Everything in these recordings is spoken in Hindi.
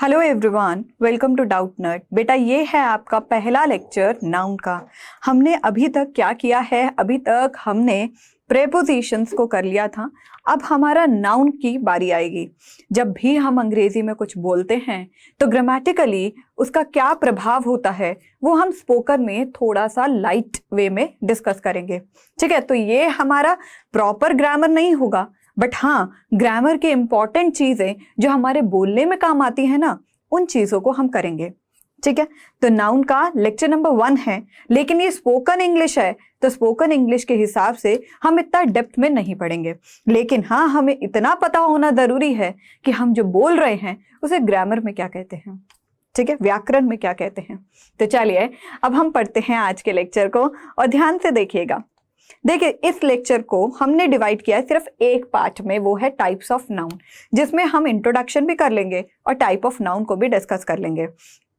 Hello everyone, welcome to Doubtnut. बेटा ये है आपका पहला लेक्चर नाउन का। हमने अभी तक क्या किया है? अभी तक हमने प्रेपोजिशंस को कर लिया था। अब हमारा नाउन की बारी आएगी। जब भी हम अंग्रेजी में कुछ बोलते हैं तो ग्रामेटिकली उसका क्या प्रभाव होता है वो हम स्पोकन में थोड़ा सा लाइट वे में डिस्कस करेंगे। ठीक है, तो ये हमारा प्रॉपर ग्रामर नहीं होगा, बट हाँ, ग्रामर की इंपॉर्टेंट चीजें जो हमारे बोलने में काम आती है ना, उन चीजों को हम करेंगे। ठीक है, तो नाउन का लेक्चर नंबर 1 है, लेकिन ये स्पोकन इंग्लिश है, तो स्पोकन इंग्लिश के हिसाब से हम इतना डेप्थ में नहीं पढ़ेंगे। लेकिन हाँ, हमें इतना पता होना जरूरी है कि हम जो बोल रहे हैं उसे ग्रामर में क्या कहते हैं। ठीक है, व्याकरण में क्या कहते हैं। तो चलिए अब हम पढ़ते हैं आज के लेक्चर को और ध्यान से देखिएगा। देखिए, इस लेक्चर को हमने डिवाइड किया है सिर्फ एक पार्ट में, वो है टाइप्स ऑफ नाउन, जिसमें हम इंट्रोडक्शन भी कर लेंगे और टाइप ऑफ नाउन को भी डिस्कस कर लेंगे।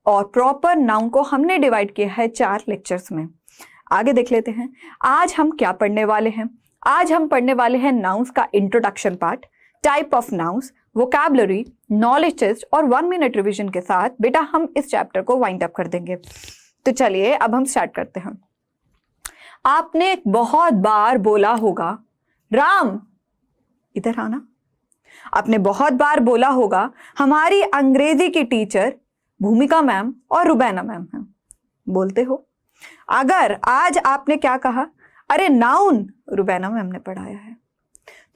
और प्रॉपर नाउन को हमने डिवाइड किया है 4 लेक्चर्स में। आगे देख लेते हैं आज हम क्या पढ़ने वाले हैं। आज हम पढ़ने वाले हैं नाउन्स का introduction part, type of nouns, vocabulary, knowledge test और 1 मिनट रिविजन के साथ बेटा हम इस चैप्टर को वाइंड अप कर देंगे। तो चलिए अब हम स्टार्ट करते हैं। आपने बहुत बार बोला होगा, राम इधर आना। आपने बहुत बार बोला होगा हमारी अंग्रेजी की टीचर भूमिका मैम और रुबैना मैम हैं। बोलते हो। अगर आज आपने क्या कहा, अरे नाउन रुबैना मैम ने पढ़ाया है,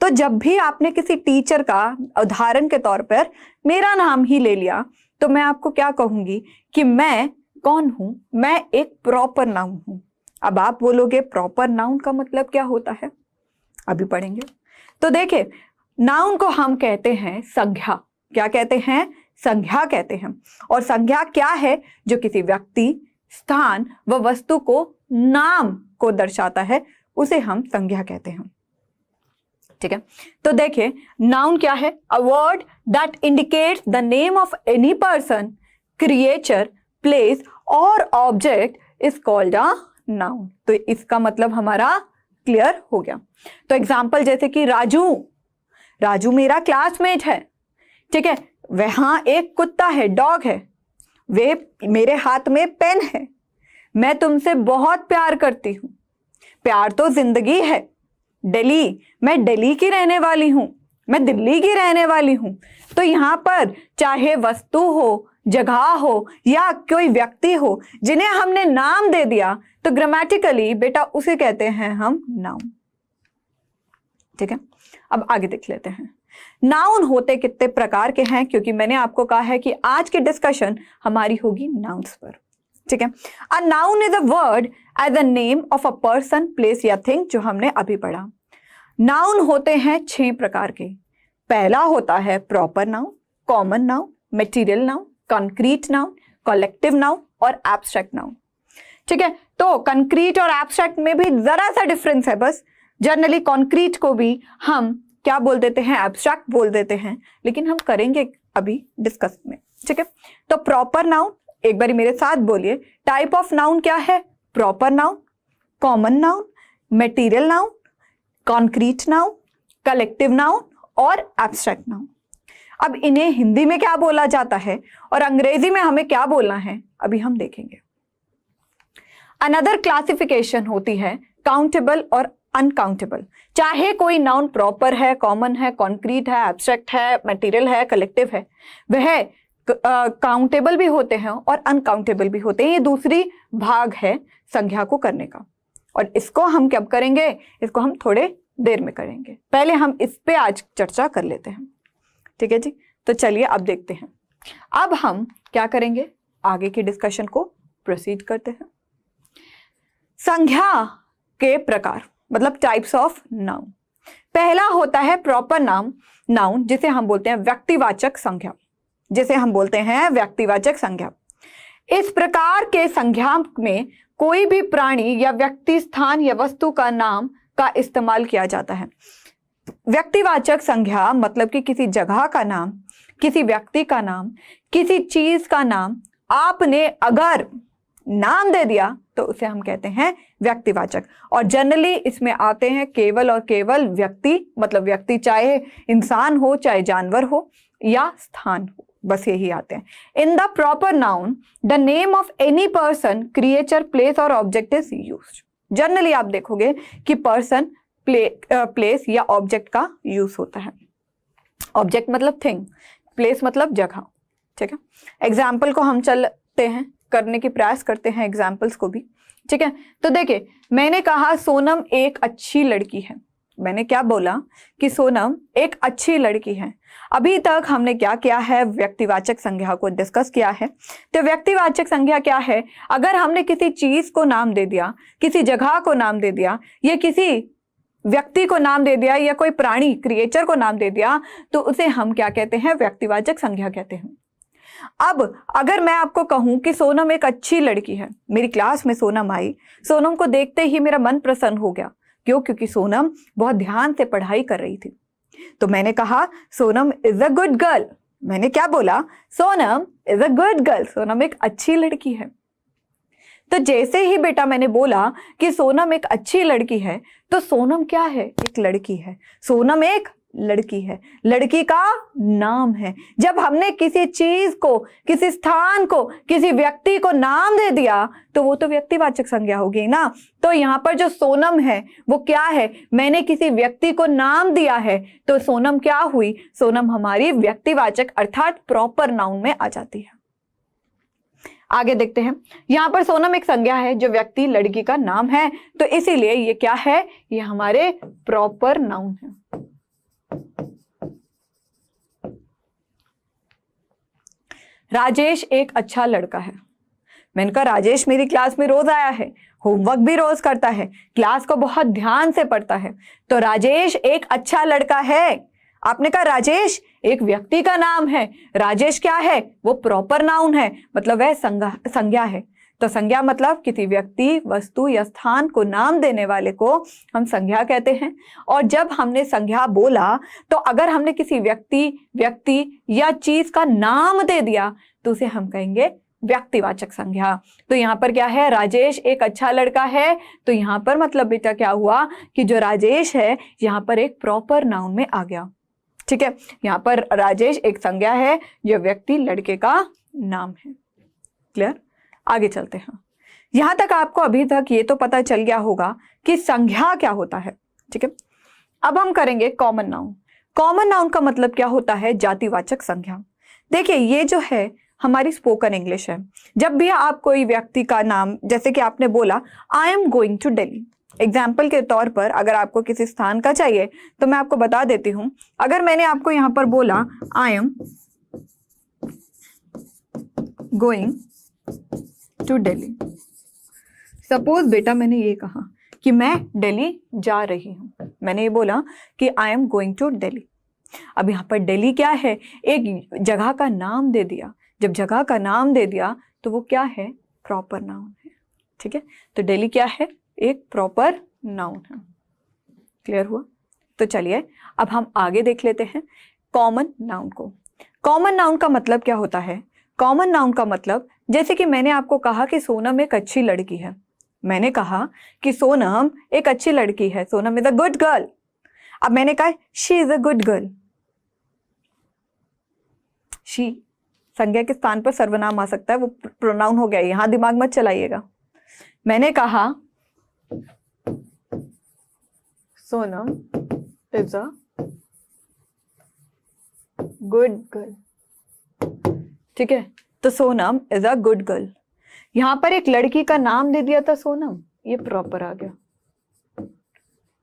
तो जब भी आपने किसी टीचर का उदाहरण के तौर पर मेरा नाम ही ले लिया, तो मैं आपको क्या कहूंगी कि मैं कौन हूं? मैं एक प्रॉपर नाउन हूं। अब आप बोलोगे प्रॉपर नाउन का मतलब क्या होता है, अभी पढ़ेंगे। तो देखिए, नाउन को हम कहते हैं संज्ञा। क्या कहते हैं? संज्ञा कहते हैं। और संज्ञा क्या है? जो किसी व्यक्ति, स्थान व वस्तु को, नाम को दर्शाता है, उसे हम संज्ञा कहते हैं। ठीक है, तो देखिए नाउन क्या है? A word that indicates the name of any person, creature, place और object is called a noun. तो इसका मतलब हमारा क्लियर हो गया। तो एग्जाम्पल जैसे कि राजू मेरा क्लासमेट है। ठीक है, वहां एक कुत्ता है, डॉग है, वे मेरे हाथ में पेन है, मैं तुमसे बहुत प्यार करती हूं, प्यार तो जिंदगी है, दिल्ली, मैं दिल्ली की रहने वाली हूं, मैं दिल्ली की रहने वाली हूं। तो यहां पर चाहे वस्तु हो, जगह हो या कोई व्यक्ति हो, जिन्हें हमने नाम दे दिया, तो ग्रामेटिकली बेटा उसे कहते हैं हम नाउन। ठीक है, अब आगे देख लेते हैं नाउन होते कितने प्रकार के हैं, क्योंकि मैंने आपको कहा है कि आज की डिस्कशन हमारी होगी नाउन्स पर। ठीक है, a noun is a word as a name of a person, place या थिंग, जो हमने अभी पढ़ा। नाउन होते हैं 6 प्रकार के। पहला होता है proper noun, common noun, material noun, concrete noun, collective noun और एब्स्ट्रैक्ट नाउन। ठीक है, तो कंक्रीट और एब्स्ट्रैक्ट में भी जरा सा डिफरेंस है बस। जनरली कंक्रीट को भी हम क्या बोल देते हैं? एब्स्ट्रैक्ट बोल देते हैं, लेकिन हम करेंगे अभी डिस्कस में। ठीक है, तो प्रॉपर नाउन, एक बारी मेरे साथ बोलिए। टाइप ऑफ नाउन क्या है? Proper noun, common noun, material noun, concrete noun, collective noun और एब्स्ट्रैक्ट नाउन। अब इन्हें हिंदी में क्या बोला जाता है और अंग्रेजी में हमें क्या बोलना है, अभी हम देखेंगे। अनदर क्लासिफिकेशन होती है काउंटेबल और अनकाउंटेबल। चाहे कोई नाउन प्रॉपर है, कॉमन है, कॉन्क्रीट है, एब्स्ट्रैक्ट है, मटेरियल है, कलेक्टिव है, वह काउंटेबल भी होते हैं और अनकाउंटेबल भी होते हैं। ये दूसरी भाग है संज्ञा को करने का, और इसको हम कब करेंगे? इसको हम थोड़े देर में करेंगे। पहले हम इस पे आज चर्चा कर लेते हैं। ठीक है जी, तो चलिए अब देखते हैं। अब हम क्या करेंगे, आगे की डिस्कशन को प्रोसीड करते हैं। संज्ञा के प्रकार, मतलब टाइप्स ऑफ नाउन। पहला होता है प्रॉपर नाउन, जिसे हम बोलते हैं व्यक्तिवाचक संज्ञा, जिसे हम बोलते हैं व्यक्तिवाचक संज्ञा। इस प्रकार के संज्ञा में कोई भी प्राणी या व्यक्ति, स्थान या वस्तु का नाम का इस्तेमाल किया जाता है। व्यक्तिवाचक संज्ञा मतलब कि किसी जगह का नाम, किसी व्यक्ति का नाम, किसी चीज का नाम आपने अगर नाम दे दिया तो उसे हम कहते हैं व्यक्तिवाचक। और जनरली इसमें आते हैं केवल और केवल व्यक्ति, मतलब व्यक्ति चाहे इंसान हो, चाहे जानवर हो या स्थान हो, बस यही आते हैं। In the proper noun the name of any person, creature, place और ऑब्जेक्ट इज यूज्ड। जनरली आप देखोगे कि पर्सन, प्लेस या ऑब्जेक्ट का यूज होता है। ऑब्जेक्ट मतलब थिंग, प्लेस मतलब जगह, ठीक है। एग्जाम्पल को हम चलते हैं, करने की प्रयास करते हैं एग्जाम्पल्स को भी, ठीक है। तो देखिए, मैंने कहा सोनम एक अच्छी लड़की है। मैंने क्या बोला कि सोनम एक अच्छी लड़की है। अभी तक हमने क्या किया है, व्यक्तिवाचक संज्ञा को डिस्कस किया है। तो व्यक्तिवाचक संज्ञा क्या है? अगर हमने किसी चीज को नाम दे दिया, किसी जगह को नाम दे दिया, या किसी व्यक्ति को नाम दे दिया, या कोई प्राणी, क्रिएचर को नाम दे दिया, तो उसे हम क्या कहते हैं? व्यक्तिवाचक संज्ञा कहते हैं। अब अगर मैं आपको कहूं कि सोनम एक अच्छी लड़की है, मेरी क्लास में सोनम आई, सोनम को देखते ही मेरा मन प्रसन्न हो गया। क्यों? क्योंकि सोनम बहुत ध्यान से पढ़ाई कर रही थी। तो मैंने कहा Sonam is a good girl. मैंने क्या बोला? Sonam is a good girl, Sonam एक अच्छी लड़की है। तो जैसे ही बेटा मैंने बोला कि सोनम एक अच्छी लड़की है, तो सोनम क्या है? एक लड़की है। सोनम एक लड़की है, लड़की का नाम है। जब हमने किसी चीज को, किसी स्थान को, किसी व्यक्ति को नाम दे दिया, तो वो तो व्यक्तिवाचक संज्ञा होगी ना। तो यहाँ पर जो सोनम है वो क्या है? मैंने किसी व्यक्ति को नाम दिया है, तो सोनम क्या हुई? सोनम हमारी व्यक्तिवाचक अर्थात प्रॉपर नाउन में आ जाती है। आगे देखते हैं, यहां पर सोनम एक संज्ञा है, जो व्यक्ति, लड़की का नाम है, तो इसीलिए ये क्या है? ये हमारे प्रॉपर नाउन है। राजेश एक अच्छा लड़का है। मैंने कहा राजेश मेरी क्लास में रोज आया है, होमवर्क भी रोज करता है, क्लास को बहुत ध्यान से पढ़ता है, तो राजेश एक अच्छा लड़का है। आपने कहा राजेश एक व्यक्ति का नाम है, राजेश क्या है? वो प्रॉपर नाउन है, मतलब वह संज्ञा है। तो संज्ञा मतलब किसी व्यक्ति, वस्तु या स्थान को नाम देने वाले को हम संज्ञा कहते हैं। और जब हमने संज्ञा बोला, तो अगर हमने किसी व्यक्ति या चीज का नाम दे दिया, तो उसे हम कहेंगे व्यक्तिवाचक संज्ञा। तो यहाँ पर क्या है? राजेश एक अच्छा लड़का है। तो यहाँ पर मतलब बेटा क्या हुआ कि जो राजेश है यहाँ पर एक प्रॉपर नाउन में आ गया, ठीक है। यहाँ पर राजेश एक संज्ञा है, जो व्यक्ति, लड़के का नाम है। क्लियर? आगे चलते हैं। यहां तक आपको अभी तक ये तो पता चल गया होगा कि संज्ञा क्या होता है, ठीक है। अब हम करेंगे कॉमन नाउन। कॉमन नाउन का मतलब क्या होता है? जातिवाचक संज्ञा। देखिए, ये जो है हमारी स्पोकन इंग्लिश है। जब भी आप कोई व्यक्ति का नाम, जैसे कि आपने बोला I am going to Delhi, example के तौर पर अगर आपको किसी स्थान का चाहिए, तो मैं आपको बता देती हूं। अगर मैंने आपको यहां पर बोला I am going to Delhi, suppose बेटा मैंने ये कहा कि मैं दिल्ली जा रही हूं, मैंने ये बोला कि I am going to Delhi. अब यहाँ पर दिल्ली क्या है? एक जगह का नाम दे दिया। जब जगह का नाम दे दिया तो वो क्या है? प्रॉपर नाउन है, ठीक है। तो दिल्ली क्या है? एक प्रॉपर नाउन है। क्लियर हुआ? तो चलिए अब हम आगे देख लेते हैं कॉमन नाउन को। कॉमन नाउन का मतलब क्या होता है? कॉमन नाउन का मतलब, जैसे कि मैंने आपको कहा कि सोनम एक अच्छी लड़की है। मैंने कहा कि सोनम एक अच्छी लड़की है, Sonam is a good girl. अब मैंने कहा she is a good girl. She संज्ञा के स्थान पर सर्वनाम आ सकता है, वो प्रोनाउन हो गया, यहां दिमाग मत चलाइएगा। मैंने कहा Sonam is a good girl, ठीक है। तो Sonam is a good girl. यहां पर एक लड़की का नाम दे दिया था सोनम, ये प्रॉपर आ गया।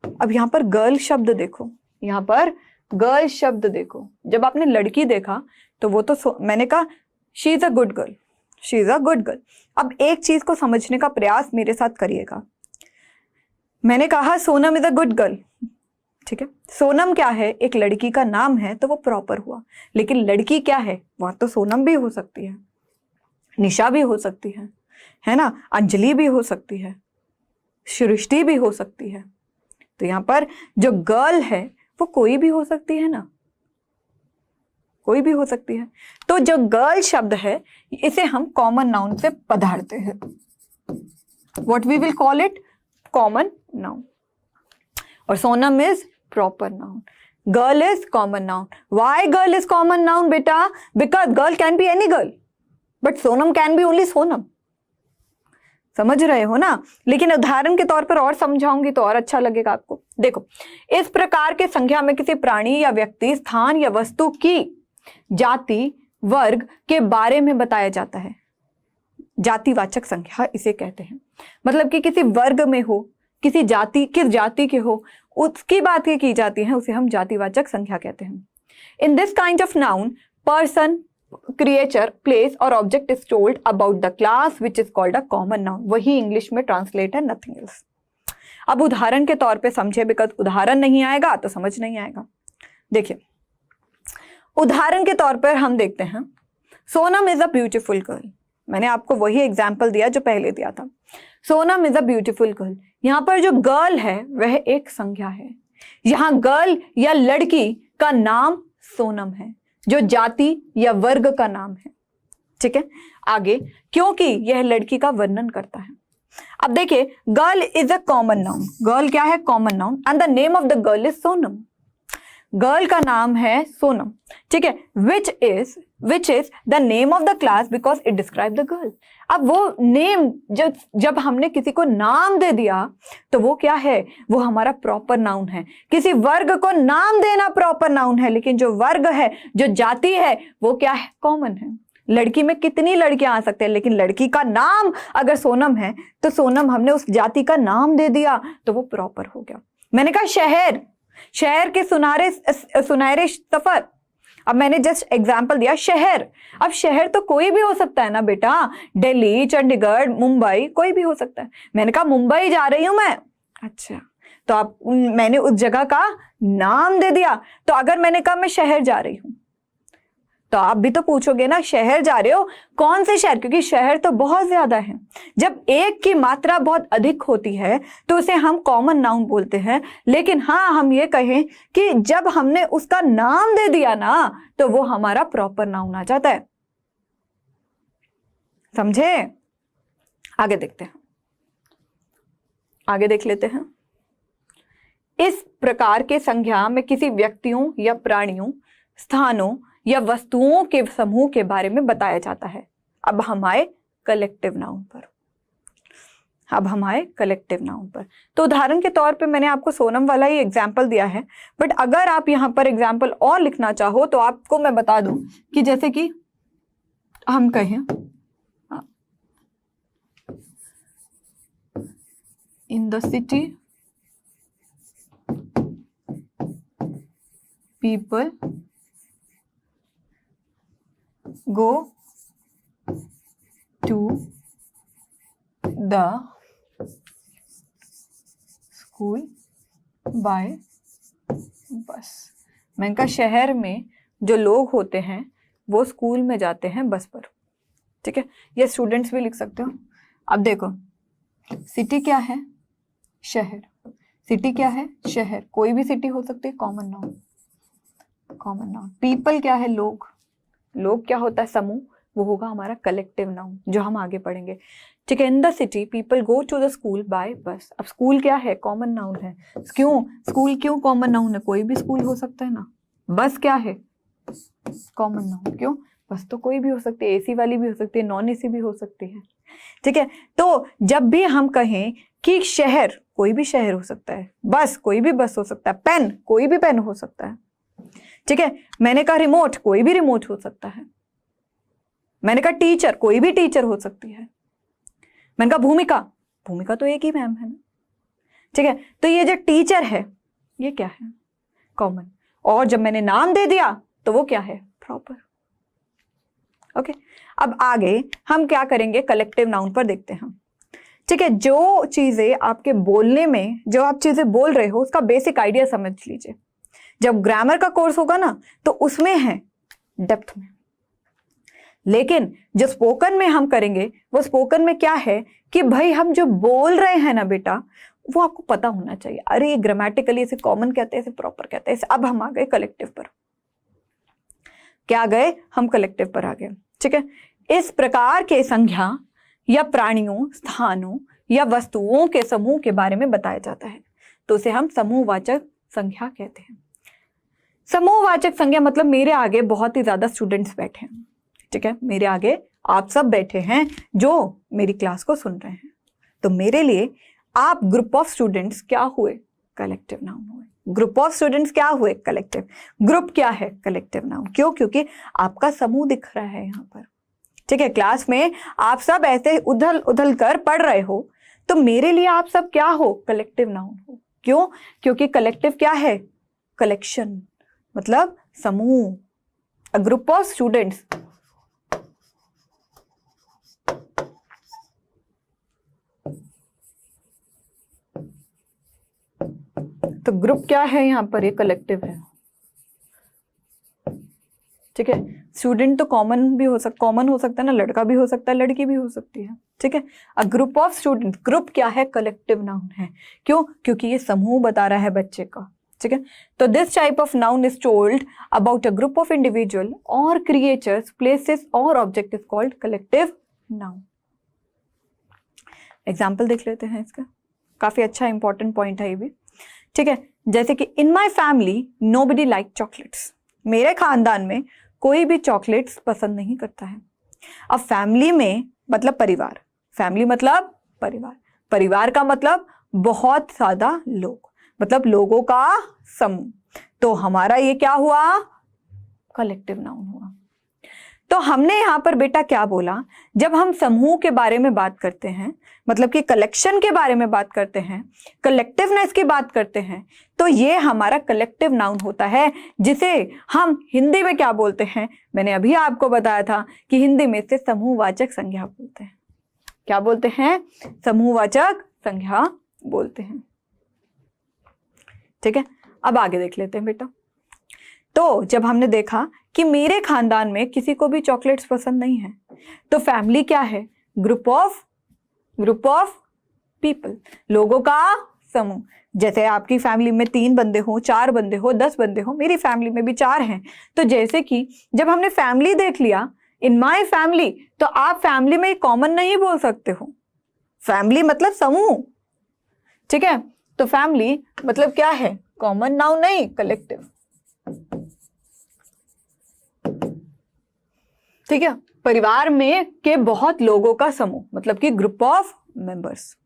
अब यहां पर गर्ल शब्द देखो, यहां पर गर्ल शब्द देखो। जब आपने लड़की देखा तो वो तो मैंने कहा she is a good girl, she is a good girl. अब एक चीज को समझने का प्रयास मेरे साथ करिएगा। मैंने कहा Sonam is a good girl, ठीक है। सोनम क्या है? एक लड़की का नाम है, तो वो प्रॉपर हुआ। लेकिन लड़की क्या है? वहां तो सोनम भी हो सकती है, निशा भी हो सकती है ना, अंजलि भी हो सकती है, सृष्टि भी हो सकती है। तो यहां पर जो गर्ल है वो कोई भी हो सकती है ना, कोई भी हो सकती है। तो जो गर्ल शब्द है इसे हम कॉमन नाउन से पधारते हैं। What we will call it? Common noun. और Sonam is proper noun. Girl is common noun. Why girl is common noun बेटा? Because girl can be any girl, but Sonam can be only Sonam. समझ रहे हो ना? लेकिन उदाहरण के तौर पर और समझाऊंगी तो और अच्छा लगेगा आपको. देखो, इस प्रकार के संख्या में किसी प्राणी या व्यक्ति, स्थान या वस्तु की जाति, वर्ग के बारे में बताया जाता है. जातिवाचक संख्या इसे कहते हैं. मतलब कि किसी वर्ग में हो, किसी जाति, किस जाति के हो, उसकी बात की जाती है, उसे हम जातिवाचक संख्या कहते हैं. In this kind of noun, person, creature, place और object is told about the class which is called a common noun. वही इंग्लिश में ट्रांसलेट है, नथिंग एल्स. अब उदाहरण के तौर पे समझे, बिकॉज उदाहरण नहीं आएगा तो समझ नहीं आएगा. देखिए, उदाहरण के तौर पर हम देखते हैं, Sonam is a beautiful girl. मैंने आपको वही एग्जाम्पल दिया जो पहले दिया था. Sonam is a beautiful girl. यहां पर जो गर्ल है वह एक संख्या है. यहां गर्ल या लड़की का नाम सोनम है, जो जाति या वर्ग का नाम है. ठीक है, आगे, क्योंकि यह लड़की का वर्णन करता है. अब देखिए, girl is a common noun. Girl क्या है? Common noun. And the name of the girl is Sonam. Girl का नाम है सोनम. ठीक है, which is the name of the class because it describe the girl. अब वो नेम जब हमने किसी को नाम दे दिया तो वो क्या है? वो हमारा प्रॉपर नाउन है. किसी वर्ग को नाम देना प्रॉपर नाउन है, लेकिन जो वर्ग है, जो जाति है, वो क्या है? कॉमन है. लड़की में कितनी लड़कियां आ सकते हैं, लेकिन लड़की का नाम अगर सोनम है तो सोनम हमने उस जाति का नाम दे दिया तो वो प्रॉपर हो गया. मैंने कहा शहर, शहर के सुनहरे सफर. अब मैंने जस्ट एग्जांपल दिया शहर. अब शहर तो कोई भी हो सकता है ना बेटा. दिल्ली, चंडीगढ़, मुंबई, कोई भी हो सकता है. मैंने कहा मुंबई जा रही हूं मैं. अच्छा, तो आप, मैंने उस जगह का नाम दे दिया. तो अगर मैंने कहा मैं शहर जा रही हूं, तो आप भी तो पूछोगे ना, शहर जा रहे हो, कौन से शहर? क्योंकि शहर तो बहुत ज्यादा है. जब एक की मात्रा बहुत अधिक होती है तो उसे हम कॉमन नाउन बोलते हैं. लेकिन हाँ, हम ये कहें कि जब हमने उसका नाम दे दिया ना तो वो हमारा प्रॉपर नाउन आ जाता है. समझे? आगे देखते हैं, आगे देख लेते हैं. इस प्रकार के संज्ञा में किसी व्यक्तियों या प्राणियों, स्थानों या वस्तुओं के समूह के बारे में बताया जाता है. अब हम आए कलेक्टिव नाउन पर. तो उदाहरण के तौर पे मैंने आपको सोनम वाला ही एग्जाम्पल दिया है, बट अगर आप यहां पर एग्जाम्पल और लिखना चाहो तो आपको मैं बता दूं कि जैसे कि हम कहें, इन the city people go to the school by bus. मैंने कहा शहर में जो लोग होते हैं वो स्कूल में जाते हैं बस पर. ठीक है, ये स्टूडेंट्स भी लिख सकते हो. अब देखो, सिटी क्या है? शहर. सिटी क्या है? शहर. कोई भी सिटी हो सकती है, कॉमन नाउन. पीपल क्या है? लोग. लोग क्या होता है? समूह. वो होगा हमारा कलेक्टिव नाउन, जो हम आगे पढ़ेंगे. ठीक है, in the city people go to the school by bus. अब स्कूल क्या है? कॉमन नाउन है. क्यों स्कूल? क्यों कॉमन नाउन है? कोई भी स्कूल हो सकता है ना. बस क्या है? Common noun. क्यों? बस तो कोई भी हो सकती है, एसी वाली भी हो सकती है, नॉन एसी भी हो सकती है. ठीक है, तो जब भी हम कहें कि शहर, कोई भी शहर हो सकता है. बस, कोई भी बस हो सकता है. पेन, कोई भी पेन हो सकता है. ठीक है, मैंने कहा रिमोट, कोई भी रिमोट हो सकता है. मैंने कहा टीचर, कोई भी टीचर हो सकती है. मैंने कहा भूमिका, भूमिका तो एक ही मैम है ना. ठीक है, तो ये जो टीचर है ये क्या है? कॉमन. और जब मैंने नाम दे दिया तो वो क्या है? प्रॉपर. ओके, अब आगे हम क्या करेंगे? कलेक्टिव नाउन पर देखते हैं. ठीक है, जो चीजें आपके बोलने में, जो आप चीजें बोल रहे हो उसका बेसिक आइडिया समझ लीजिए. जब ग्रामर का कोर्स होगा ना तो उसमें है डेप्थ में. लेकिन जो स्पोकन में हम करेंगे, वो स्पोकन में क्या है कि भाई हम जो बोल रहे हैं ना बेटा, वो आपको पता होना चाहिए. अरे ये ग्रामेटिकली इसे कॉमन कहते हैं, इसे प्रॉपर कहते हैं. अब हम आ गए कलेक्टिव पर. क्या गए? हम कलेक्टिव पर आ गए. ठीक है, इस प्रकार के संज्ञा या प्राणियों, स्थानों या वस्तुओं के समूह के बारे में बताया जाता है तो उसे हम समूहवाचक संख्या कहते हैं. समूहवाचक संज्ञा मतलब मेरे आगे बहुत ही ज्यादा स्टूडेंट्स बैठे हैं, ठीक है, मेरे आगे आप सब बैठे हैं जो मेरी क्लास को सुन रहे हैं, तो मेरे लिए आप ग्रुप ऑफ स्टूडेंट्स क्या हुए? कलेक्टिव नाउन हुए। ग्रुप ऑफ स्टूडेंट्स क्या हुए? कलेक्टिव। ग्रुप क्या है? Collective noun. क्यों? क्योंकि आपका समूह दिख रहा है यहाँ पर, ठीक है, क्लास में आप सब ऐसे उधल उधल कर पढ़ रहे हो, तो मेरे लिए आप सब क्या हो? कलेक्टिव नाउन हो। क्यों? क्योंकि कलेक्टिव क्या है? कलेक्शन, मतलब समूह, अ ग्रुप ऑफ स्टूडेंट्स। तो ग्रुप क्या है यहाँ पर? ये कलेक्टिव है, ठीक है। स्टूडेंट तो कॉमन हो सकता है ना, लड़का भी हो सकता है, लड़की भी हो सकती है, ठीक है। A group of student, group क्या है? कलेक्टिव नाउन है। क्यों? क्योंकि ये समूह बता रहा है बच्चे का, ठीक है। तो this type of noun is told about a group of individual और क्रिएचर्स, प्लेसेस और object is called collective noun. Example देख लेते हैं इसका, काफी अच्छा इंपॉर्टेंट पॉइंट है ये भी, ठीक है। जैसे कि in my family nobody like chocolates, मेरे खानदान में कोई भी चॉकलेट्स पसंद नहीं करता है। अब फैमिली में मतलब परिवार, फैमिली मतलब परिवार, परिवार का मतलब बहुत ज्यादा लोग, मतलब लोगों का समूह, तो हमारा ये क्या हुआ? कलेक्टिव नाउन हुआ। तो हमने यहाँ पर बेटा क्या बोला, जब हम समूह के बारे में बात करते हैं, मतलब कि कलेक्शन के बारे में बात करते हैं, कलेक्टिवनेस की बात करते हैं, तो ये हमारा कलेक्टिव नाउन होता है, जिसे हम हिंदी में क्या बोलते हैं? मैंने अभी आपको बताया था कि हिंदी में से समूहवाचक संज्ञा बोलते हैं। क्या बोलते हैं? समूहवाचक संज्ञा बोलते हैं, ठीक है। अब आगे देख लेते हैं बेटा। तो जब हमने देखा कि मेरे खानदान में किसी को भी चॉकलेट्स पसंद नहीं है, तो फैमिली क्या है? ग्रुप ऑफ पीपल, लोगों का समूह। जैसे आपकी फैमिली में 3 बंदे हो, 4 बंदे हो, 10 बंदे हो, मेरी फैमिली में भी 4 हैं। तो जैसे कि जब हमने फैमिली देख लिया, इन माय फैमिली, तो आप फैमिली में कॉमन नहीं बोल सकते हो, फैमिली मतलब समूह, ठीक है। तो फैमिली मतलब क्या है? कॉमन नाउन नहीं, कलेक्टिव, ठीक है। परिवार में के बहुत लोगों का समूह, मतलब कि ग्रुप ऑफ मेंबर्स।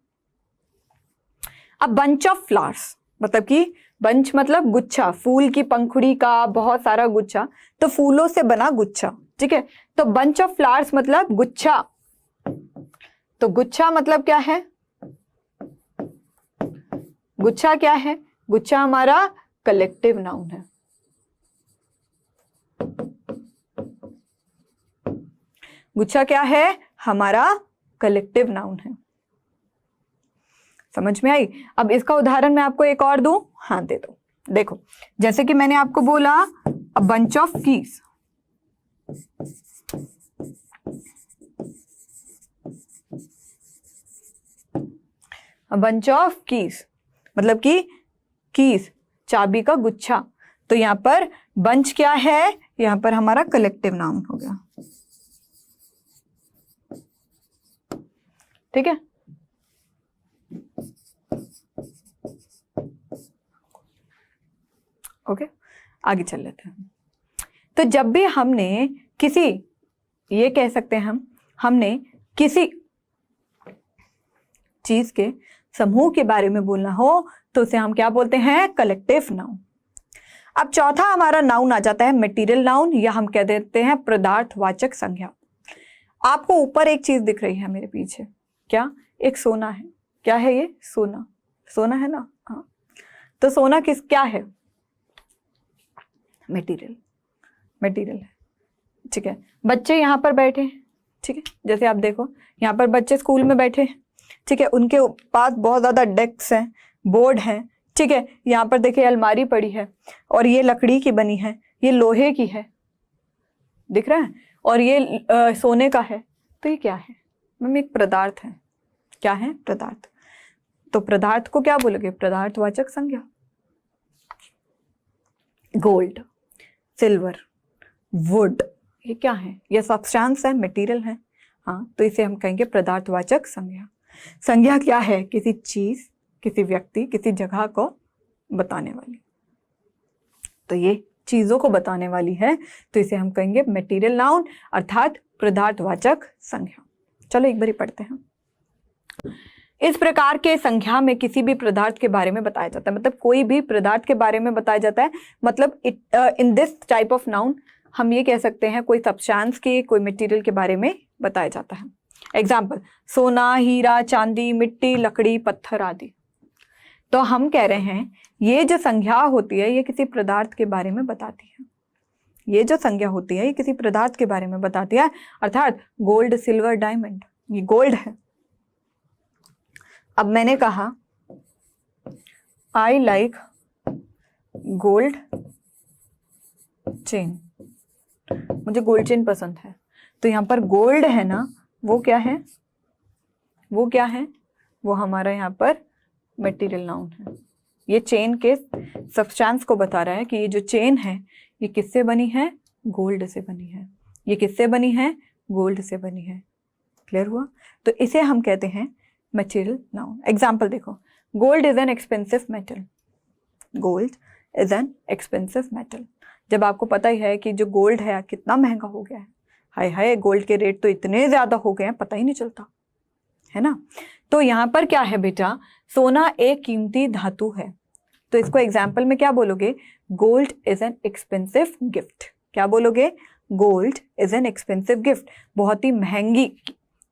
अब बंच ऑफ फ्लावर्स, मतलब कि बंच मतलब गुच्छा, फूल की पंखुड़ी का बहुत सारा गुच्छा, तो फूलों से बना गुच्छा, ठीक है। तो बंच ऑफ फ्लावर्स मतलब गुच्छा, तो गुच्छा मतलब क्या है? गुच्छा क्या है? गुच्छा हमारा कलेक्टिव नाउन है। गुच्छा क्या है? हमारा कलेक्टिव नाउन है। समझ में आई? अब इसका उदाहरण मैं आपको एक और दूं? हाँ दे दो। देखो, जैसे कि मैंने आपको बोला a bunch of keys, a bunch of keys मतलब कि कीज, चाबी का गुच्छा। तो यहां पर बंच क्या है? यहां पर हमारा कलेक्टिव नाउन हो गया, ठीक है। ओके, आगे चल लेते हैं। तो जब भी हमने किसी, ये कह सकते हैं हमने किसी चीज के समूह के बारे में बोलना हो, तो उसे हम क्या बोलते हैं? Collective noun. अब चौथा हमारा नाउन आ जाता है मटेरियल नाउन, या हम कह देते हैं पदार्थवाचक संज्ञा। आपको ऊपर एक चीज दिख रही है मेरे पीछे, क्या? एक सोना है। क्या है ये? सोना, सोना है ना? हाँ। तो सोना क्या है? मटेरियल, मटेरियल है, ठीक है। बच्चे यहाँ पर बैठे हैं, ठीक है, जैसे आप देखो यहाँ पर बच्चे स्कूल में बैठे हैं, ठीक है, उनके पास बहुत ज्यादा डेस्क हैं, बोर्ड हैं, ठीक है। यहाँ पर देखिए अलमारी पड़ी है, और ये लकड़ी की बनी है, ये लोहे की है, दिख रहा है, और ये सोने का है। तो ये क्या है? मैम एक पदार्थ है। क्या है? पदार्थ। तो पदार्थ को क्या बोलोगे? पदार्थवाचक संज्ञा। गोल्ड, सिल्वर, वुड, ये क्या है? ये सब्सटेंस है, मटेरियल है, हाँ, तो इसे हम कहेंगे पदार्थवाचक संज्ञा। संज्ञा क्या है? किसी चीज, किसी व्यक्ति, किसी जगह को बताने वाली। तो ये चीजों को बताने वाली है, तो इसे हम कहेंगे मटेरियल नाउन अर्थात पदार्थवाचक संज्ञा। चलो एक बार पढ़ते हैं। इस प्रकार के संज्ञा में किसी भी पदार्थ के बारे में बताया जाता है, मतलब कोई भी पदार्थ के बारे में बताया जाता है, मतलब in this type of noun हम ये कह सकते हैं कोई सब्सटेंस के, कोई मटेरियल के बारे में बताया जाता है। एग्जाम्पल, सोना, हीरा, चांदी, मिट्टी, लकड़ी, पत्थर आदि। तो हम कह रहे हैं ये जो संज्ञा होती है ये किसी पदार्थ के बारे में बताती है, ये जो संज्ञा होती है ये किसी पदार्थ के बारे में बताती है, अर्थात गोल्ड, सिल्वर, डायमंड, ये गोल्ड है। अब मैंने कहा आई लाइक गोल्ड चेन, मुझे गोल्ड चेन पसंद है, तो यहां पर गोल्ड है ना, वो क्या है, वो क्या है, वो हमारा यहाँ पर मटेरियल नाउन है। ये चेन के सब्सटेंस को बता रहा है कि ये जो चेन है ये किससे बनी है, गोल्ड से बनी है। ये किससे बनी है, गोल्ड से बनी है। क्लियर हुआ? तो इसे हम कहते हैं मटेरियल नाउन। एग्जाम्पल देखो, gold is an expensive metal, gold is an expensive metal. जब आपको पता ही है कि जो गोल्ड है कितना महंगा हो गया है, हाय हाय गोल्ड के रेट तो इतने ज्यादा हो गए हैं पता ही नहीं चलता है ना। तो यहाँ पर क्या है बेटा, सोना एक कीमती धातु है, तो इसको एग्जाम्पल में क्या बोलोगे, gold is an expensive gift. क्या बोलोगे, gold is an expensive gift, बहुत ही महंगी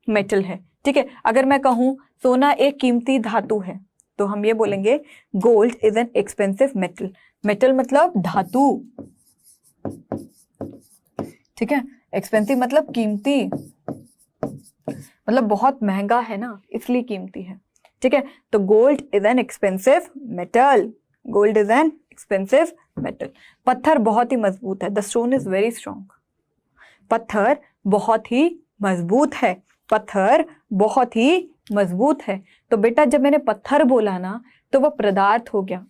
मेटल है। ठीक है, अगर मैं कहूं सोना एक कीमती धातु है तो हम ये बोलेंगे gold is an expensive metal. Metal मतलब धातु, ठीक है, एक्सपेंसिव मतलब कीमती, मतलब बहुत महंगा है ना इसलिए कीमती है। ठीक है, तो gold is an expensive metal, gold is an expensive metal. पत्थर बहुत ही मजबूत है, the stone is very strong, पत्थर बहुत ही मजबूत है, पत्थर बहुत ही मजबूत है। तो बेटा जब मैंने पत्थर बोला ना तो वो पदार्थ हो गया।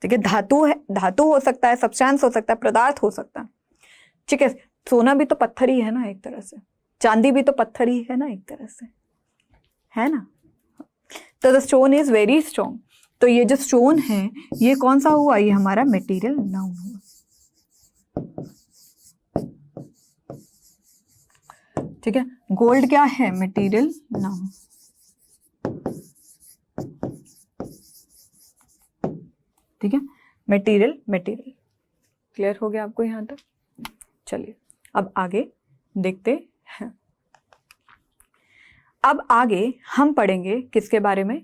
ठीक है, धातु है, धातु हो सकता है, सब्सटेंस हो सकता है, पदार्थ हो सकता है। ठीक है, सोना भी तो पत्थर ही है ना एक तरह से, चांदी भी तो पत्थर ही है ना एक तरह से, है ना। तो the stone is very strong, तो ये जो स्टोन है ये कौन सा हुआ, ये हमारा मटेरियल नाउन हुआ। ठीक है, गोल्ड क्या है, मटेरियल नाउन। ठीक है, मटेरियल मटेरियल। क्लियर हो गया आपको यहां तक? चलिए अब आगे देखते हैं। अब आगे हम पढ़ेंगे किसके बारे में,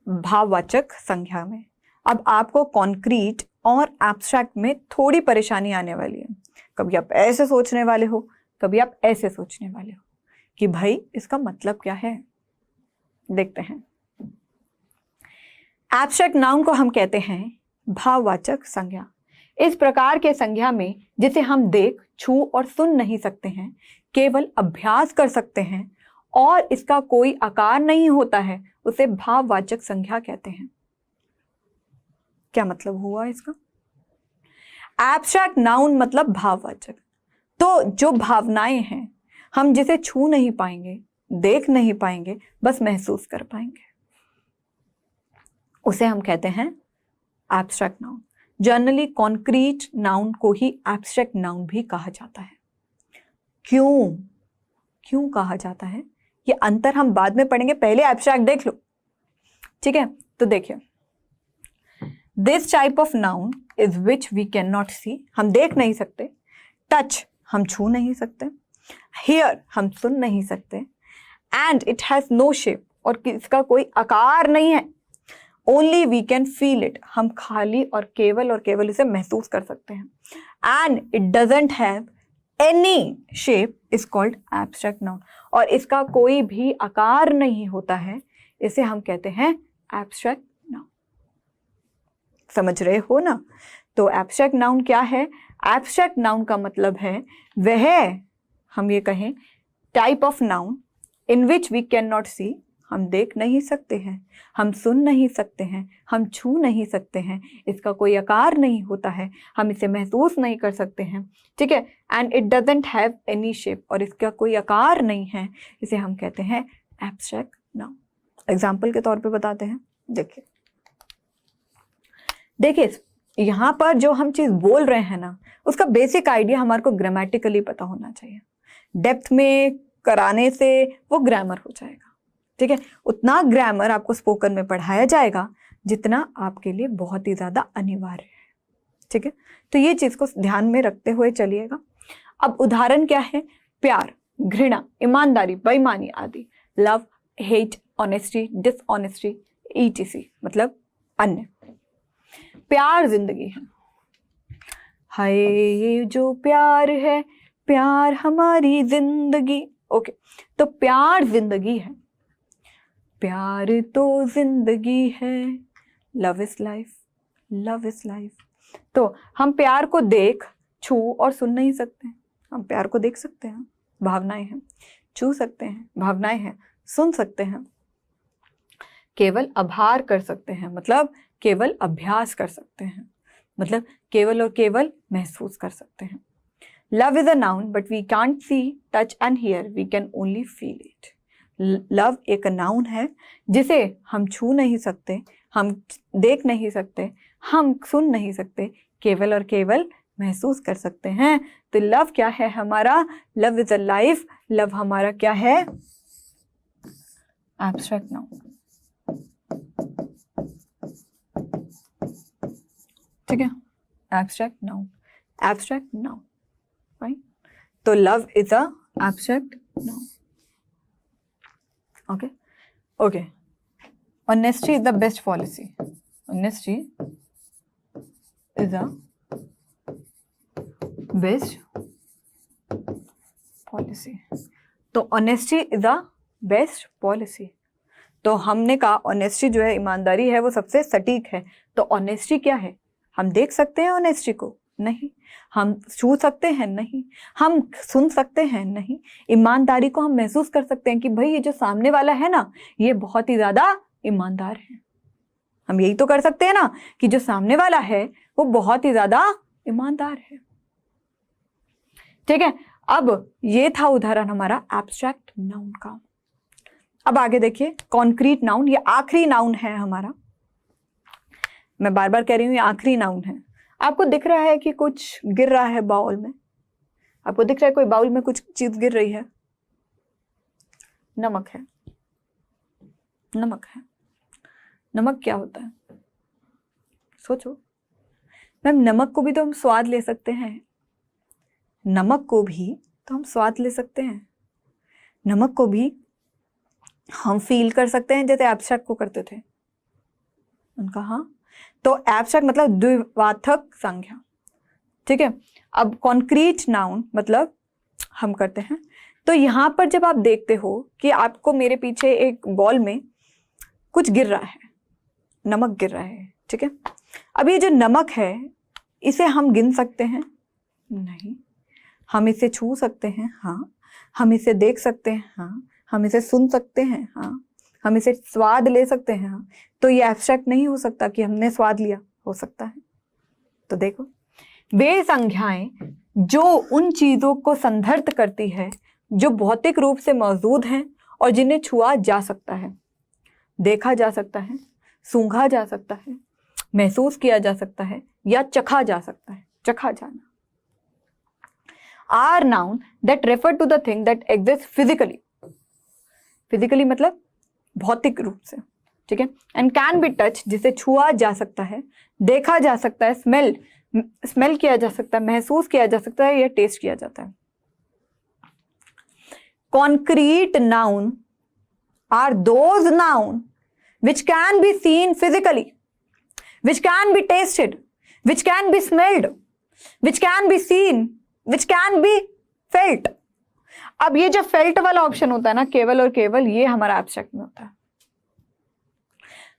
भाववाचक संज्ञा में। अब आपको कॉन्क्रीट और एब्स्ट्रैक्ट में थोड़ी परेशानी आने वाली है। कभी आप ऐसे सोचने वाले हो, कभी आप ऐसे सोचने वाले हो कि भाई इसका मतलब क्या है। देखते हैं। एब्स्ट्रैक्ट नाउन को हम कहते हैं भाववाचक संज्ञा। इस प्रकार के संज्ञा में जिसे हम देख, छू और सुन नहीं सकते हैं, केवल अभ्यास कर सकते हैं और इसका कोई आकार नहीं होता है, उसे भाववाचक संज्ञा कहते हैं। क्या मतलब हुआ इसका? एब्स्ट्रैक्ट नाउन मतलब भाववाचक, तो जो भावनाएं हैं हम जिसे छू नहीं पाएंगे, देख नहीं पाएंगे, बस महसूस कर पाएंगे, उसे हम कहते हैं abstract noun. Generally concrete noun को ही एब्स्ट्रैक्ट नाउन भी कहा जाता है। क्यों क्यों कहा जाता है ये अंतर हम बाद में पढ़ेंगे, पहले एब्स्ट्रैक्ट देख लो। ठीक है, तो देखिए, this type of noun is which we can not see, हम देख नहीं सकते, टच हम छू नहीं सकते, हियर हम सुन नहीं सकते, and it has no shape और इसका कोई आकार नहीं है, only we can feel it, हम खाली और केवल इसे महसूस कर सकते हैं, and it doesn't have any shape is called abstract noun, और इसका कोई भी आकार नहीं होता है, इसे हम कहते हैं एब्स्ट्रैक्ट नाउन। समझ रहे हो ना? तो एब्स्ट्रैक्ट नाउन क्या है? एब्स्ट्रैक्ट नाउन का मतलब है वह, हम ये कहें, type of noun in which we can not see, हम देख नहीं सकते हैं, हम सुन नहीं सकते हैं, हम छू नहीं सकते हैं, इसका कोई आकार नहीं होता है, हम इसे महसूस नहीं कर सकते हैं। ठीक है, and it doesn't have any shape, और इसका कोई आकार नहीं है, इसे हम कहते हैं एब्स्ट्रैक्ट नाउन। एग्जाम्पल के तौर पे बताते हैं। देखिए यहाँ पर जो हम चीज बोल रहे हैं ना, उसका बेसिक आइडिया हमारे को ग्रामेटिकली पता होना चाहिए। डेप्थ में कराने से वो ग्रामर हो जाएगा, ठीक है। उतना ग्रामर आपको स्पोकन में पढ़ाया जाएगा जितना आपके लिए बहुत ही ज्यादा अनिवार्य है, ठीक है। तो ये चीज को ध्यान में रखते हुए चलिएगा। अब उदाहरण क्या है? प्यार, घृणा, ईमानदारी, बेईमानी आदि। Love, hate, honesty, dishonesty, etc मतलब अन्य। प्यार जिंदगी है, हाय ये जो प्यार है, प्यार हमारी जिंदगी। ओके, तो प्यार जिंदगी है, प्यार तो जिंदगी है। Love is life, love is life. तो हम प्यार को देख, छू और सुन नहीं सकते। हम प्यार को देख सकते हैं, भावनाएं हैं, छू सकते हैं, भावनाएं हैं, सुन सकते हैं, केवल आभार कर सकते हैं, मतलब केवल अभ्यास कर सकते हैं, मतलब केवल और केवल महसूस कर सकते हैं। Love is a noun but we can't see, touch and hear, we can only feel it. Love एक नाउन है जिसे हम छू नहीं सकते, हम देख नहीं सकते, हम सुन नहीं सकते, केवल और केवल महसूस कर सकते हैं। तो लव क्या है हमारा? Love is a life. Love हमारा क्या है? एब्स्ट्रैक्ट नाउन, ठीक है। Abstract noun, abstract noun, right. तो love is a abstract noun. Okay okay. Honesty is the best policy. Honesty is a best policy. तो honesty is a best policy. तो हमने कहा honesty जो है, ईमानदारी है, वो सबसे सटीक है। तो honesty क्या है? हम देख सकते हैं honesty को? नहीं। हम छू सकते हैं? नहीं। हम सुन सकते हैं? नहीं। ईमानदारी को हम महसूस कर सकते हैं कि भाई ये जो सामने वाला है ना, ये बहुत ही ज्यादा ईमानदार है। हम यही तो कर सकते हैं ना कि जो सामने वाला है वो बहुत ही ज्यादा ईमानदार है, ठीक है। अब ये था उदाहरण हमारा एब्स्ट्रैक्ट नाउन का। अब आगे देखिए कॉन्क्रीट नाउन। ये आखिरी नाउन है हमारा, मैं बार बार कह रही हूं ये आखिरी नाउन है। आपको दिख रहा है कि कुछ गिर रहा है बाउल में? आपको दिख रहा है कोई बाउल में कुछ चीज गिर रही है? नमक है, नमक है। नमक क्या होता है? सोचो मैम, नमक को भी तो हम स्वाद ले सकते हैं, नमक को भी तो हम स्वाद ले सकते हैं, नमक को भी हम फील कर सकते हैं जैसे एब्स्ट्रैक्ट को करते थे। उनका हाँ, तो एब्स्ट्रैक्ट मतलब द्विवाचक संज्ञा, ठीक है। अब कॉन्क्रीट नाउन मतलब हम करते हैं। तो यहां पर जब आप देखते हो कि आपको मेरे पीछे एक बॉल में कुछ गिर रहा है, नमक गिर रहा है, ठीक है। अब ये जो नमक है इसे हम गिन सकते हैं? नहीं। हम इसे छू सकते हैं? हाँ। हम इसे देख सकते हैं? हाँ। हम इसे सुन सकते हैं? हाँ। हम इसे स्वाद ले सकते हैं? हाँ। तो ये एब्स्ट्रैक्ट नहीं हो सकता कि हमने स्वाद लिया, हो सकता है। तो देखो, वे संज्ञाएं जो उन चीजों को संदर्भित करती है जो भौतिक रूप से मौजूद हैं और जिन्हें छुआ जा सकता है, देखा जा सकता है, सूंघा जा सकता है, महसूस किया जा सकता है या चखा जा सकता है, चखा जाना, are noun that refer to the thing that exist physically. Physically मतलब भौतिक रूप से, ठीक है। एंड कैन बी टच, जिसे छुआ जा सकता है, देखा जा सकता है, स्मेल किया जा सकता है, महसूस किया जा सकता है या टेस्ट किया जाता है। Concrete noun are those nouns which can be seen physically, which can be tasted, which can be smelled, which can be seen, which can be felt. अब ये जो फेल्ट वाला ऑप्शन होता है ना, केवल और केवल ये हमारा एब्स्ट्रैक्ट में होता है।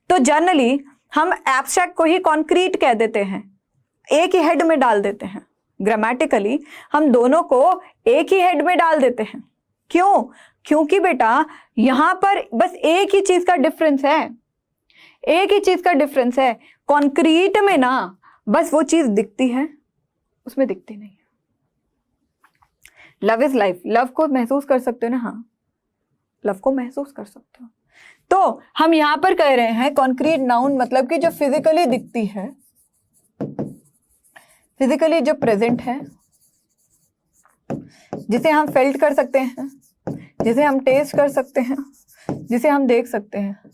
तो जनरली हम एब्स्ट्रैक्ट को ही कॉन्क्रीट कह देते हैं, एक ही हेड में डाल देते हैं। ग्रामेटिकली हम दोनों को एक ही हेड में डाल देते हैं। क्यों? क्योंकि बेटा यहां पर बस एक ही चीज का डिफरेंस है, एक ही चीज का डिफरेंस है। कंक्रीट में ना बस वो चीज दिखती है, उसमें दिखती नहीं है। लव इज लाइफ, लव को महसूस कर सकते हो ना? हाँ, लव को महसूस कर सकते हो। तो हम यहां पर कह रहे हैं कॉन्क्रीट नाउन मतलब कि जो फिजिकली दिखती है, फिजिकली जो प्रेजेंट है, जिसे हम फेल्ट कर सकते हैं, जिसे हम टेस्ट कर सकते हैं, जिसे हम देख सकते हैं।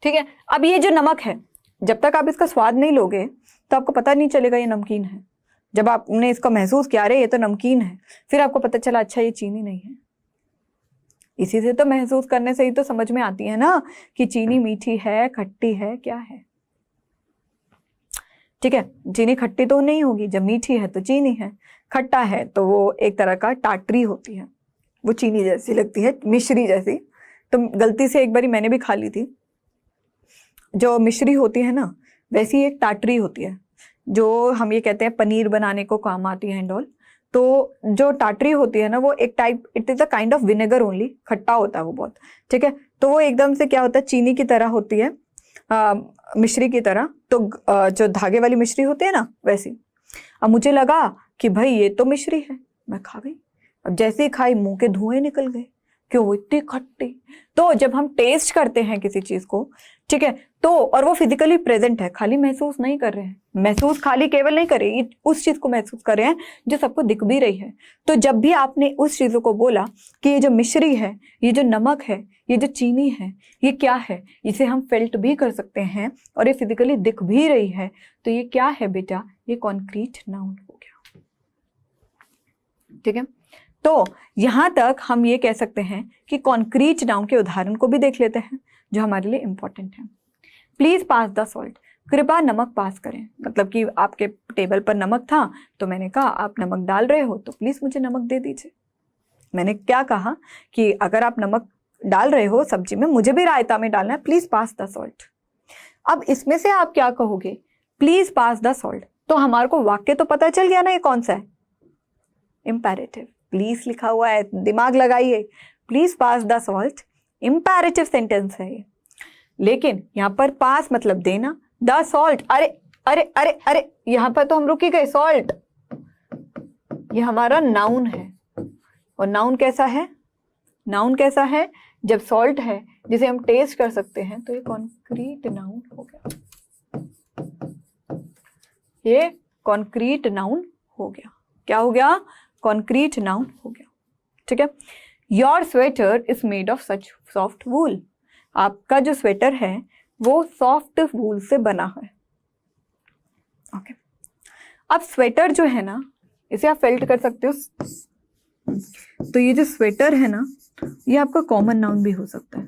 ठीक है, अब ये जो नमक है, जब तक आप इसका स्वाद नहीं लोगे तो आपको पता नहीं चलेगा ये नमकीन है। जब आपने इसको महसूस किया, अरे ये तो नमकीन है, फिर आपको पता चला अच्छा ये चीनी नहीं है। इसी से तो महसूस करने से ही तो समझ में आती है ना कि चीनी मीठी है, खट्टी है, क्या है। ठीक है, चीनी खट्टी तो नहीं होगी, जब मीठी है तो चीनी है, खट्टा है तो वो एक तरह का टाटरी होती है, वो चीनी जैसी लगती है, मिश्री जैसी। तो गलती से एक बारी मैंने भी खा ली थी। जो मिश्री होती है ना, वैसी एक टाटरी होती है, जो हम ये कहते हैं पनीर बनाने को काम आती है एंड ऑल। तो जो टाटरी होती है ना, वो एक type, it is a kind of vinegar only, खट्टा होता है वो बहुत। ठीक है, तो वो एकदम से क्या होता है, चीनी की तरह होती है, मिश्री की तरह। तो जो धागे वाली मिश्री होती है ना, वैसी। अब मुझे लगा कि भाई ये तो मिश्री है, मैं खा गई। अब जैसे ही खाई मुंह के धुएं निकल गए, क्यों, वो इतनी खट्टी। तो जब हम टेस्ट करते हैं किसी चीज को, ठीक है, तो और वो फिजिकली प्रेजेंट है, खाली महसूस नहीं कर रहे हैं, महसूस खाली केवल नहीं कर रहे, उस चीज को महसूस कर रहे हैं जो सबको दिख भी रही है। तो जब भी आपने उस चीजों को बोला कि ये जो मिश्री है, ये जो नमक है, ये जो चीनी है, ये क्या है, इसे हम फेल्ट भी कर सकते हैं और ये फिजिकली दिख भी रही है, तो ये क्या है बेटा, ये कॉन्क्रीट नाउन हो गया। ठीक है, तो यहां तक हम ये कह सकते हैं कि कॉन्क्रीट नाउन के उदाहरण को भी देख लेते हैं जो हमारे लिए इंपॉर्टेंट है। प्लीज पास द सॉल्ट, कृपया नमक पास करें। मतलब कि आपके टेबल पर नमक था तो मैंने कहा आप नमक डाल रहे हो तो प्लीज मुझे नमक दे दीजिए। मैंने क्या कहा कि अगर आप नमक डाल रहे हो सब्जी में, मुझे भी रायता में डालना है, प्लीज पास द सॉल्ट। अब इसमें से आप क्या कहोगे, प्लीज पास द सॉल्ट, तो हमारे को वाक्य तो पता चल गया ना ये कौन सा है, इंपैरेटिव। प्लीज लिखा हुआ है, दिमाग लगाइए, please pass the salt imperative sentence है ये। लेकिन यहां पर पास मतलब देना, द सॉल्ट, अरे अरे अरे अरे यहां पर तो हम रुक ही गए। सॉल्ट ये हमारा नाउन है, और नाउन कैसा है, नाउन कैसा है, जब सॉल्ट है जिसे हम टेस्ट कर सकते हैं, तो ये कॉन्क्रीट नाउन हो गया, ये कॉन्क्रीट नाउन हो गया। क्या हो गया, कॉन्क्रीट नाउन हो गया। ठीक है, your sweater is made of such soft wool, आपका जो स्वेटर है वो सॉफ्ट वूल से बना है। ओके, अब स्वेटर जो है ना, इसे आप फेल्ट कर सकते हो। तो ये जो स्वेटर है ना, ये आपका कॉमन नाउन भी हो सकता है,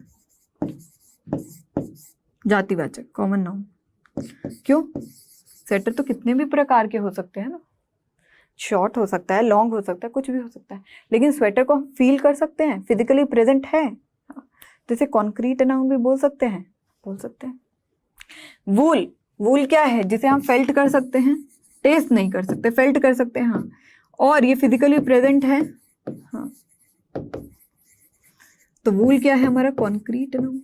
जातिवाचक कॉमन नाउन। क्यों, स्वेटर तो कितने भी प्रकार के हो सकते हैं ना, शॉर्ट हो सकता है, लॉन्ग हो सकता है, कुछ भी हो सकता है, लेकिन स्वेटर को हम फील कर सकते हैं, फिजिकली प्रेजेंट है, तो इसे कॉन्क्रीट नाउन भी बोल सकते हैं, बोल सकते हैं। वूल, वूल क्या है, जिसे हम फेल्ट कर सकते हैं, टेस्ट नहीं कर सकते, फेल्ट कर सकते हैं, हाँ, और ये फिजिकली प्रेजेंट है, हाँ, तो वूल क्या है हमारा, कॉन्क्रीट नाउन।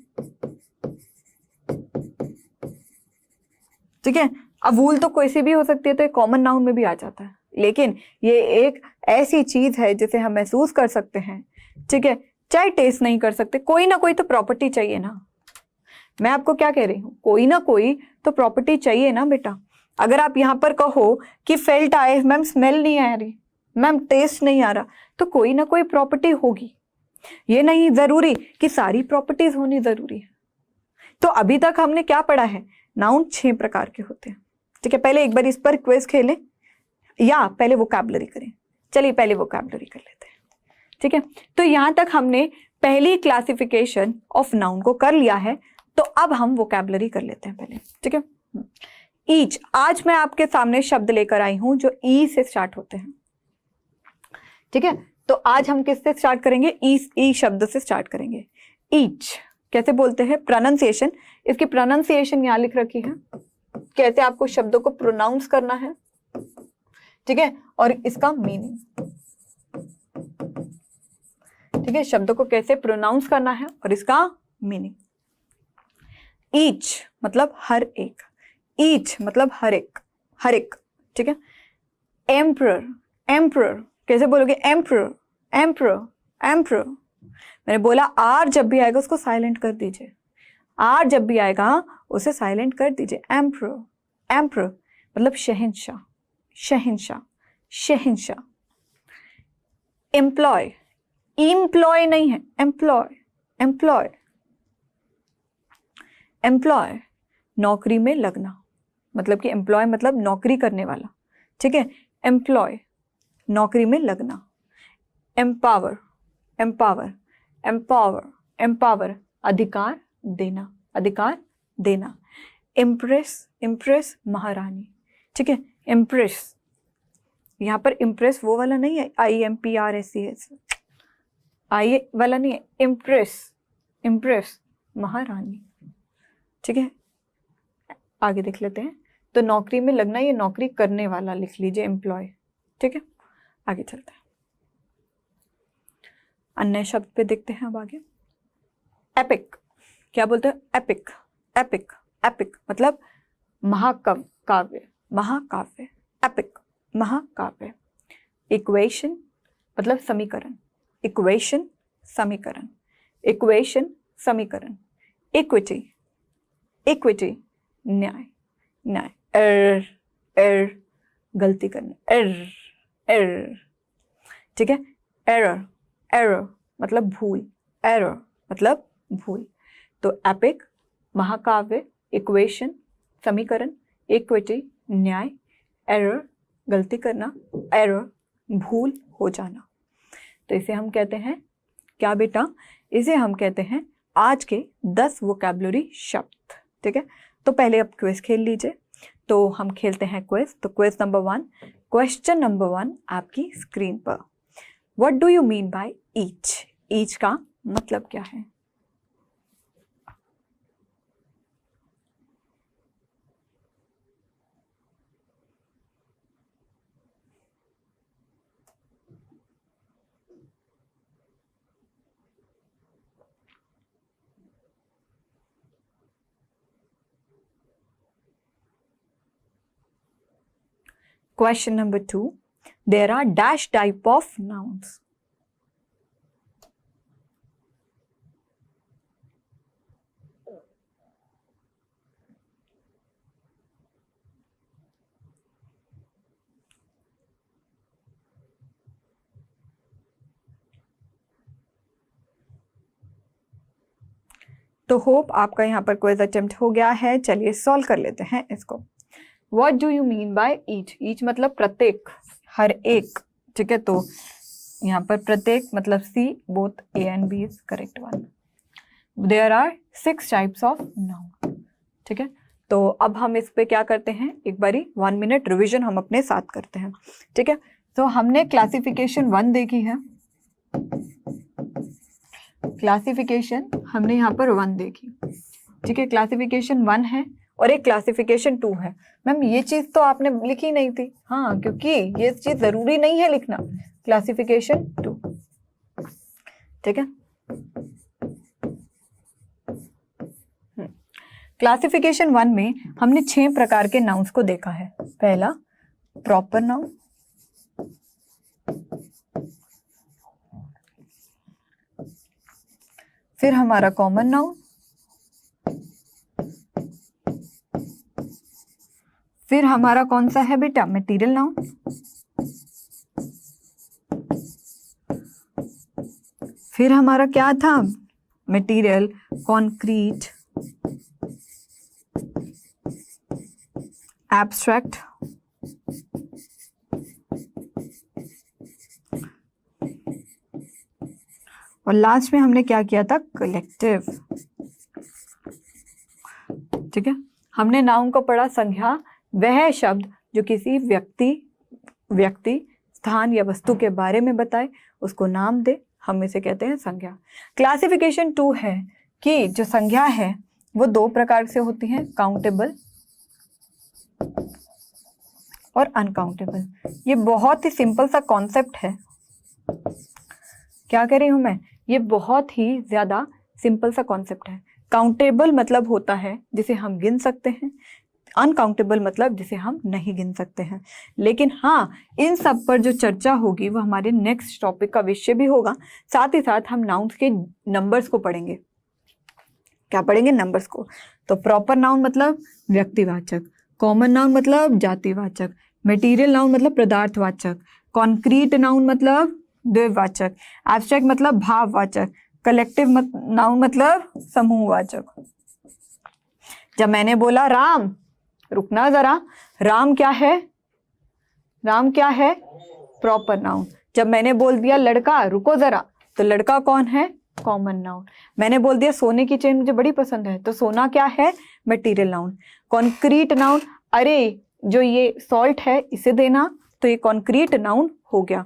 ठीक है, अब वूल तो कोई सी भी हो सकती है, तो कॉमन नाउन में भी आ जाता है, लेकिन ये एक ऐसी चीज है जिसे हम महसूस कर सकते हैं। ठीक है, चाहे टेस्ट नहीं कर सकते, कोई ना कोई तो प्रॉपर्टी चाहिए ना। मैं आपको क्या कह रही हूं, कोई ना कोई तो प्रॉपर्टी चाहिए ना बेटा। अगर आप यहां पर कहो कि फेल्ट आए, मैम स्मेल नहीं आ रही, मैम टेस्ट नहीं आ रहा, तो कोई ना कोई प्रॉपर्टी होगी। ये नहीं जरूरी कि सारी प्रॉपर्टीज होनी जरूरी है। तो अभी तक हमने क्या पढ़ा है, नाउन 6 प्रकार के होते हैं। ठीक है, पहले एक बार इस पर क्विज खेलें या पहले वोकैबुलरी करें। चलिए पहले वोकैबुलरी कर लेते हैं। ठीक है, तो यहां तक हमने पहली क्लासिफिकेशन ऑफ नाउन को कर लिया है, तो अब हम वोकैबुलरी कर लेते हैं पहले। ठीक है, ईच, आज मैं आपके सामने शब्द लेकर आई हूं जो ई से स्टार्ट होते हैं। ठीक है, तो आज हम किससे स्टार्ट करेंगे, ई शब्द से स्टार्ट करेंगे। ईच कैसे बोलते हैं, प्रोनाउंसिएशन, इसकी प्रोनाउंसिएशन यहां लिख रखी है, कैसे आपको शब्दों को प्रोनाउंस करना है। ठीक है, और इसका मीनिंग, ठीक है, शब्दों को कैसे प्रोनाउंस करना है और इसका मीनिंग। ईच मतलब हर एक, ईच मतलब हर एक, हर एक। ठीक है, एम्परर, एम्परर कैसे बोलोगे, एम्परर, एम्परर, एम्परर। मैंने बोला आर जब भी आएगा उसको साइलेंट कर दीजिए। आर जब भी आएगा उसे साइलेंट कर दीजिए। एम्परर, एम्परर मतलब शहंशाह, शहंशाह, शहंशाह। एम्प्लॉय, एम्प्लॉय नहीं है, एम्प्लॉय, एम्प्लॉय, एम्प्लॉय नौकरी में लगना, मतलब कि एम्प्लॉय मतलब नौकरी करने वाला, ठीक है। एम्प्लॉय नौकरी में लगना। एम्पावर, एम्पावर, एम्पावर, एम्पावर अधिकार देना, अधिकार देना। इम्प्रेस, इम्प्रेस महारानी, ठीक है। इम्प्रेस, यहाँ पर इम्प्रेस वो वाला नहीं है, IMPRESS, आई वाला नहीं है, इम्प्रेस, इम्प्रेस महारानी, ठीक है। आगे देख लेते हैं। तो नौकरी में लगना, ये नौकरी करने वाला लिख लीजिए, एम्प्लॉय, ठीक है। आगे चलते हैं, अन्य शब्द पे देखते हैं अब आगे। एपिक, क्या बोलते हैं? एपिक, एपिक, एपिक मतलब महाकाव्य, काव्य, महाकाव्य। एपिक महाकाव्य। इक्वेशन मतलब समीकरण, इक्वेशन समीकरण, इक्वेशन समीकरण। इक्विटी, इक्विटी न्याय, न्याय। एरर गलती करना, एरर, ठीक है। एरर, एरर मतलब भूल, एरर मतलब भूल। तो एपिक महाकाव्य, इक्वेशन समीकरण, इक्विटी न्याय, एरर गलती करना, एरर भूल हो जाना। तो इसे हम कहते हैं क्या बेटा? इसे हम कहते हैं आज के 10 वोकैबुलरी शब्द, ठीक है। तो पहले अब क्विज खेल लीजिए। तो हम खेलते हैं क्विज। तो क्विज नंबर 1, क्वेश्चन नंबर 1 आपकी स्क्रीन पर। What do you mean by each? Each का मतलब क्या है? Question number 2, there are dash type of nouns. तो होप आपका यहाँ पर क्विज अटेम्प्ट हो गया है। चलिए सॉल्व कर लेते हैं इसको। What do you mean by each? Each मतलब प्रत्येक, हर एक, ठीक है। तो यहाँ पर प्रत्येक मतलब C, both A and B is correct one. There are 6 types of noun, ठीक है। तो अब हम इस पे क्या करते हैं, एक बारी 1 मिनट रिविजन हम अपने साथ करते हैं, ठीक है। तो हमने क्लासिफिकेशन 1 देखी है, क्लासिफिकेशन हमने यहाँ पर 1 देखी, ठीक है। क्लासिफिकेशन 1 है और एक क्लासिफिकेशन 2 है। मैम ये चीज तो आपने लिखी नहीं थी। हाँ, क्योंकि ये चीज जरूरी नहीं है लिखना। क्लासिफिकेशन 2, ठीक है। क्लासिफिकेशन 1 में हमने 6 प्रकार के नाउन्स को देखा है। पहला प्रॉपर नाउन, फिर हमारा कॉमन नाउन, फिर हमारा कौन सा है बेटा, मटेरियल नाउन, फिर हमारा क्या था, मटेरियल, कॉन्क्रीट, एब्स्ट्रैक्ट, और लास्ट में हमने क्या किया था, कलेक्टिव, ठीक है। हमने नाउन को पढ़ा संज्ञा, वह शब्द जो किसी व्यक्ति, स्थान या वस्तु के बारे में बताए, उसको नाम दे, हम इसे कहते हैं संज्ञा। क्लासिफिकेशन 2 है कि जो संज्ञा है वो 2 प्रकार से होती हैं, काउंटेबल और अनकाउंटेबल। ये बहुत ही सिंपल सा कॉन्सेप्ट है। क्या कह रही हूं मैं, ये बहुत ही ज्यादा सिंपल सा कॉन्सेप्ट है। काउंटेबल मतलब होता है जिसे हम गिन सकते हैं, अनकाउंटेबल मतलब जिसे हम नहीं गिन सकते हैं। लेकिन हाँ, इन सब पर जो चर्चा होगी वो हमारे नेक्स्ट टॉपिक का विषय भी होगा। साथ ही साथ हम नाउन्स के नंबर्स को पढ़ेंगे, क्या पढ़ेंगे? नंबर्स को। तो प्रॉपर नाउन मतलब व्यक्तिवाचक, कॉमन नाउन मतलब जातिवाचक, मटेरियल नाउन मतलब पदार्थवाचक, कॉन्क्रीट नाउन मतलब द्वयवाचक, एब्स्ट्रैक्ट मतलब भाववाचक, कलेक्टिव नाउन मतलब समूहवाचक। जब मैंने बोला राम, रुकना जरा, राम क्या है? राम क्या है? Proper noun. जब मैंने बोल दिया लड़का, रुको जरा, तो लड़का कौन है? Common noun. मैंने बोल दिया सोने की चेन मुझे बड़ी पसंद है, तो सोना क्या है? Material noun. कॉन्क्रीट नाउन, अरे जो ये सॉल्ट है इसे देना, तो ये कॉन्क्रीट नाउन हो गया।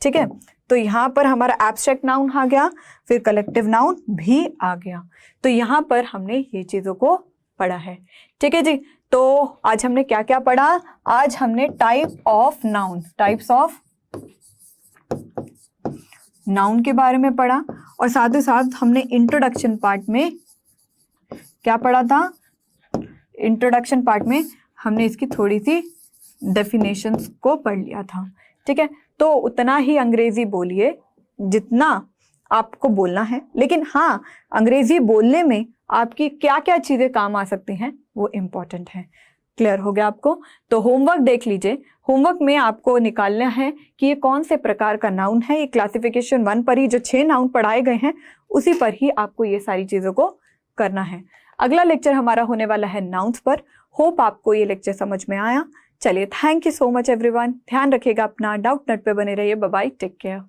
ठीक है, तो यहाँ पर हमारा एब्स्ट्रैक्ट नाउन आ गया, फिर कलेक्टिव नाउन भी आ गया। तो यहाँ पर हमने ये चीजों को पढ़ा है। ठीक है जी, तो आज हमने क्या क्या पढ़ा? आज हमने type of noun, types of noun के बारे में पढ़ा, और साथ ही साथ हमने इंट्रोडक्शन पार्ट में क्या पढ़ा था? इंट्रोडक्शन पार्ट में हमने इसकी थोड़ी सी डेफिनेशंस को पढ़ लिया था। ठीक है, तो उतना ही अंग्रेजी बोलिए जितना आपको बोलना है, लेकिन हाँ, अंग्रेजी बोलने में आपकी क्या क्या चीजें काम आ सकती हैं वो इम्पोर्टेंट है। क्लियर हो गया आपको? तो होमवर्क देख लीजिए। होमवर्क में आपको निकालना है कि ये कौन से प्रकार का नाउन है। ये क्लासिफिकेशन 1 पर ही जो 6 नाउन पढ़ाए गए हैं उसी पर ही आपको ये सारी चीजों को करना है। अगला लेक्चर हमारा होने वाला है नाउन्स पर। होप आपको ये लेक्चर समझ में आया। चलिए, thank you so much everyone. ध्यान रखिएगा अपना, डाउट नट पे बने रहिए। Bye bye, take care.